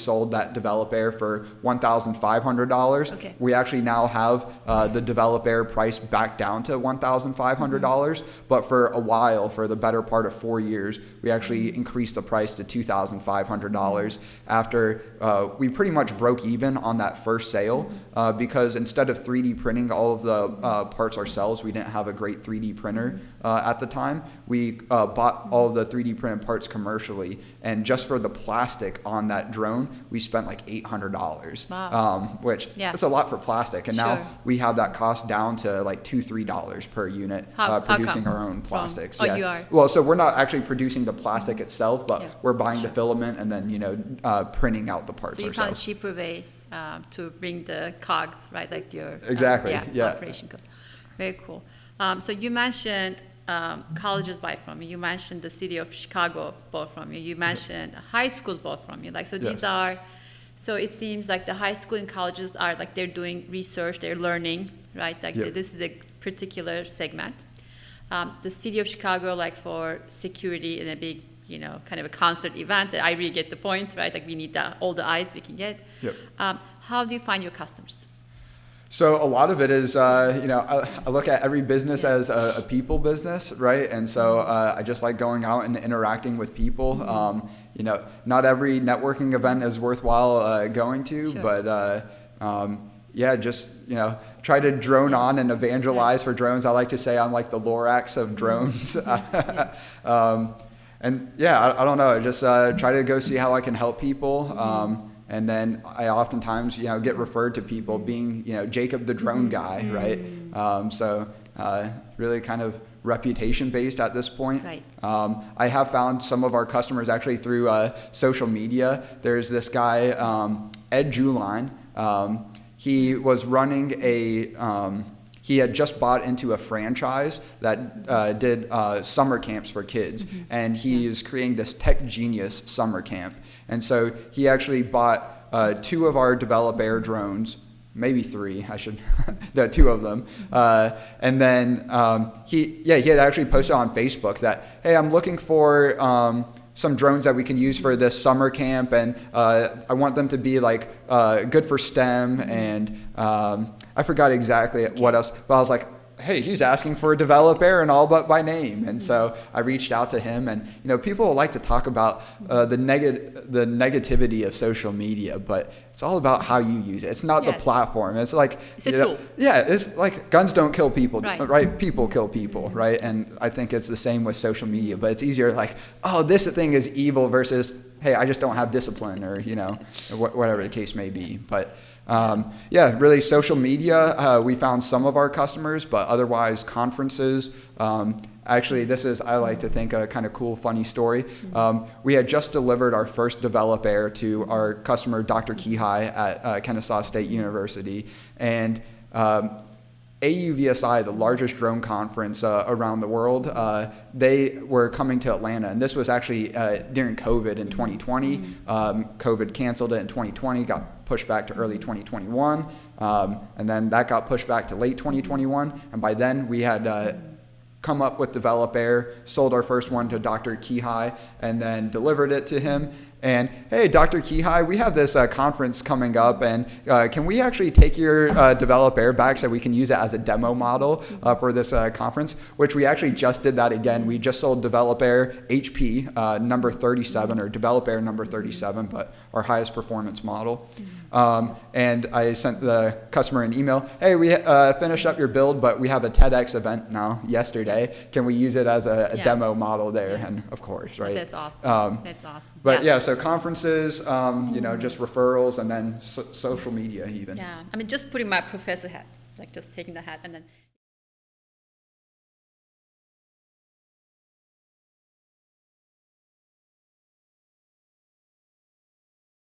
sold that Develop Air for $1,500. Okay. We actually now have the Develop Air price back down to $1,500, but for a while, for the better part of 4 years, we actually increased the price to $2,500 after we pretty much broke even on that first sale because instead of 3D printing all of the parts ourselves, we didn't have a great 3D printer at the time. We bought all of the 3D printed parts commercially, and just for the plastic on that drone, we spent like $800, wow. Which that's a lot for plastic. And now we have that cost down to like $2-3 per unit, producing our own plastics. You are? Well, so we're not actually producing the plastic itself, but we're buying the filament and then, printing out the parts ourselves. So you found a cheaper way to bring the COGS, right? Like your operation cost. Very cool. So you mentioned colleges buy from you. You mentioned the city of Chicago bought from you. You mentioned high schools bought from you. Like, so these are, so it seems like the high school and colleges are like they're doing research, they're learning, right? Like this is a particular segment. The city of Chicago, like for security in a big, kind of a concert event, I really get the point, right? Like we need all the eyes we can get. How do you find your customers? So a lot of it is, I look at every business as a people business, right? And so I just like going out and interacting with people. Not every networking event is worthwhile going to, but try to drone on and evangelize for drones. I like to say I'm like the Lorax of drones. I don't know, just try to go see how I can help people. And then I oftentimes, get referred to people being, Jacob the drone guy, right? Really kind of reputation based at this point. Right. I have found some of our customers actually through social media. There's this guy, Ed Juline. He was running he had just bought into a franchise that did summer camps for kids, and he is creating this Tech Genius summer camp. And so he actually bought 2 of our Develop Air drones, maybe 3, no, 2 of them. And then he had actually posted on Facebook that, hey, I'm looking for some drones that we can use for this summer camp, and I want them to be like good for STEM, and I forgot exactly what else, but I was like, hey, he's asking for a Develop Air and all but by name. And so I reached out to him, and people like to talk about the negativity of social media, but it's all about how you use it. It's not the platform. It's like it's a tool. It's like guns don't kill people, right? People kill people, right? And I think it's the same with social media, but it's easier like, oh, this thing is evil versus, hey, I just don't have discipline, or whatever the case may be. But really social media, we found some of our customers, but otherwise conferences. Actually, this is, I like to think, a kind of cool, funny story. We had just delivered our first Develop Air to our customer, Dr. Kihai at Kennesaw State University. And AUVSI, the largest drone conference around the world, they were coming to Atlanta. And this was actually during COVID in 2020. COVID canceled it in 2020, got pushed back to early 2021. And then that got pushed back to late 2021. And by then we had come up with Develop Air, sold our first one to Dr. Kihai, and then delivered it to him. And hey, Dr. Kihai, we have this conference coming up, and can we actually take your Develop Air back so we can use it as a demo model for this conference? Which we actually just did that again. We just sold Develop Air HP number 37, or Develop Air number 37, but our highest performance model. And I sent the customer an email, hey, we finished up your build, but we have a TEDx event now yesterday. Can we use it as a demo model there? And of course, right? That's awesome. That's awesome. But so conferences, just referrals, and then social media even. Yeah, I mean, just putting my professor hat, like just taking the hat and then